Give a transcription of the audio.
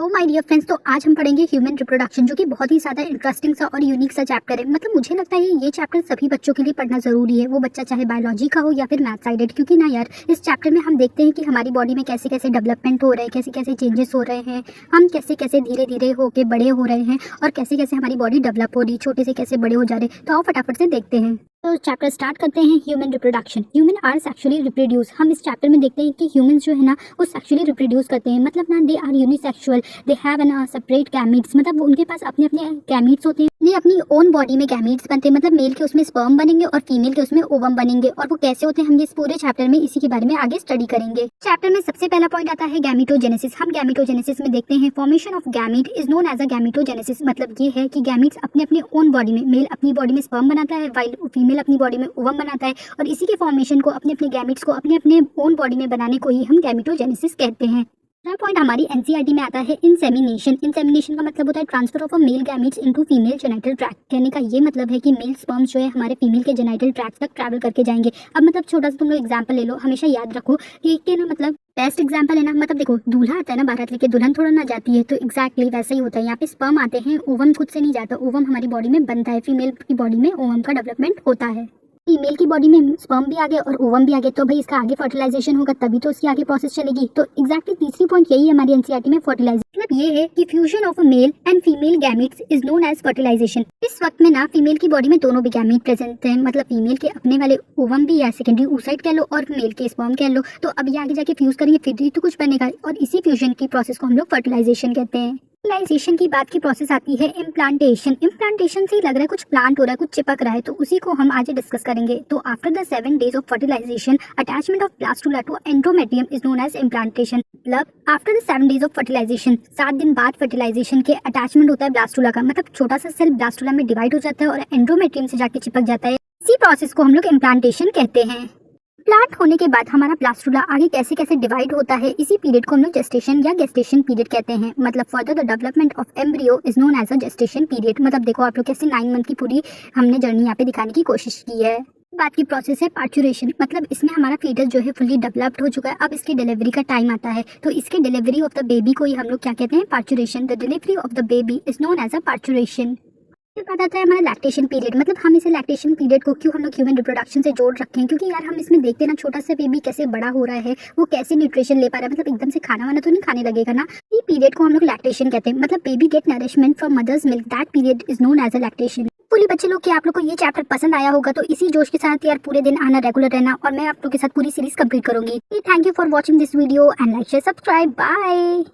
Oh my dear friends, तो आज हम पढ़ेंगे ह्यूमन रिप्रोडक्शन, जो कि बहुत ही ज़्यादा इंटरेस्टिंग सा और यूनिक सा चैप्टर है। मतलब मुझे लगता है ये चैप्टर सभी बच्चों के लिए पढ़ना ज़रूरी है, वो बच्चा चाहे बायोलॉजी का हो या फिर मैथ साइडेड। क्योंकि ना यार, इस चैप्टर में हम देखते हैं कि हमारी बॉडी में कैसे कैसे डेवलपमेंट हो रहे हैं, कैसे कैसे चेंजेस हो रहे हैं, हम कैसे कैसे धीरे धीरे होके बड़े हो रहे हैं और कैसे कैसे हमारी बॉडी डेवलप हो रही है, छोटे से कैसे बड़े हो जा रहे हैं। तो आओ फटाफट से देखते हैं। तो चैप्टर स्टार्ट करते हैं। Human reproduction. Human are sexually reproduce. हम इस चैप्टर में देखते हैं कि ह्यूमंस जो है ना, वो सेक्सुअली रिप्रोड्यूस करते हैं। मतलब ना, they are unisexual, they have an separate gametes. मतलब उनके पास अपने अपने गैमीट्स होते हैं, ये अपनी ओन बॉडी में गैमीट्स बनते हैं। मतलब मेल के उसमें स्पर्म बनेंगे और फीमेल के उसमें ओवम बनेंगे। और वो कैसे होते हैं, हम इस पूरे चैप्टर में इसी के बारे में आगे स्टडी करेंगे। चैप्टर में सबसे पहला पॉइंट आता है गैमीटोजेनेसिस। हम गैमीटोजेनेसिस में देखते हैं formation of gamete is known as a gametogenesis. मतलब ये है कि गैमीट्स अपने अपने ओन बॉडी में, मेल अपनी बॉडी में स्पर्म बनाता है, वाइल फीमेल अपनी बॉडी में ओवम बनाता है। और इसी के फॉर्मेशन को, अपने अपने गैमीट्स को अपने अपने ओन बॉडी में बनाने को ही हम गैमीटोजेनेसिस कहते हैं। दूसरा पॉइंट हमारी एनसीईआरटी में आता है इंसेमिनेशन। इंसेमिनेशन का मतलब होता है transfer of a male gametes into female genital tract. कहने का ये मतलब है कि मेल स्पर्म्स जो है हमारे फीमेल के जेनिटल ट्रैक्ट तक ट्रैवल करके जाएंगे। अब मतलब छोटा सा तुम लोग एग्जांपल ले लो, हमेशा याद रखो कि ना, मतलब बेस्ट एग्जांपल है ना। मतलब देखो, दूल्हा आता है ना बारात लेके, दुल्हन थोड़ा ना जाती है। तो एग्जैक्टली वैसा ही होता है। यहाँ पे स्पर्म आते हैं, ओवम खुद से नहीं जाता, ओवम हमारी बॉडी में बनता है। फीमेल की बॉडी में ओवम का डेवलपमेंट होता है। फीमेल की बॉडी में स्पर्म भी आ गए और ओवम भी आ गए, तो भाई इसका आगे फर्टिलाइजेशन होगा, तभी तो उसकी आगे प्रोसेस चलेगी। तो एग्जैक्टली तीसरी पॉइंट यही है हमारी एनसीईआरटी में, फर्टिलाइजेशन। मतलब ये है कि fusion of a male and female gametes is known as fertilization. इस वक्त में ना फीमेल की बॉडी में दोनों भी गैमीट प्रेजेंट हैं। मतलब फीमेल के अपने वाले ओवम भी या सेकेंडरी oocyte कह लो, और मेल के स्पर्म कह लो। तो अब ये आगे जाके फ्यूज करेंगे, फिर ही तो कुछ बनेगा। और इसी फ्यूजन की प्रोसेस को हम लोग फर्टिलाइजेशन कहते हैं। फर्टिलाइजेशन की बात की प्रोसेस आती है इम्प्लांटेशन। इम्प्लांटेशन से ही लग रहा है कुछ प्लांट हो रहा है, कुछ चिपक रहा है, तो उसी को हम आज डिस्कस करेंगे। तो after the 7 days of fertilisation, attachment of blastula to endometrium is known as implantation. मतलब after the 7 days of fertilisation, 7 दिन बाद फर्टिलाइजेशन के अटैचमेंट होता है ब्लास्टुला का। मतलब छोटा सा सेल ब्लास्टुला में डिवाइड हो जाता है और एंड्रोमेट्रियम से जाके चिपक जाता है। इसी प्रोसेस को हम लोग इम्प्लांटेशन कहते हैं। प्लांट होने के बाद हमारा ब्लास्टुला आगे कैसे कैसे डिवाइड होता है, इसी पीरियड को हम लोग जेस्टेशन या गेस्टेशन पीरियड कहते हैं। मतलब further the development of embryo is known as a gestation period. मतलब देखो आप लोग कैसे 9 मंथ की पूरी हमने जर्नी यहाँ पे दिखाने की कोशिश की है। बात की प्रोसेस है पार्चुरेशन। मतलब इसमें हमारा फीटस जो है फुल्ली डेवलप्ड हो चुका है, अब इसकी डिलीवरी का टाइम आता है। तो इसके डिलीवरी ऑफ द बेबी को ही हम लोग क्या कहते हैं, parturition. The delivery of the baby is known as a parturition. फिर बात आता है हमारा लैक्टेशन पीरियड। मतलब हम इसे लैक्टेशन पीरियड को क्यों हम लोग ह्यूमन रिप्रोडक्शन से जोड़ रखे हैं, क्योंकि यार हम इसमें देखते हैं ना, छोटा सा बेबी कैसे बड़ा हो रहा है, वो कैसे न्यूट्रिशन ले पा रहा है। मतलब एकदम से खाना वाना तो नहीं खाने लगेगा ना। ये पीरियड को हम लोग लैक्टेशन कहते हैं। मतलब baby get nourishment from mother's milk, that period is known as a lactation. पूरी बच्चे लोग कि आप लोग को ये चैप्टर पसंद आया होगा, तो इसी जोश के साथ यार पूरे दिन आना, रेगुलर रहना, और मैं आप लोग के साथ पूरी सीरीज कंप्लीट करूंगी। Thank you for watching this video and like share subscribe. Bye.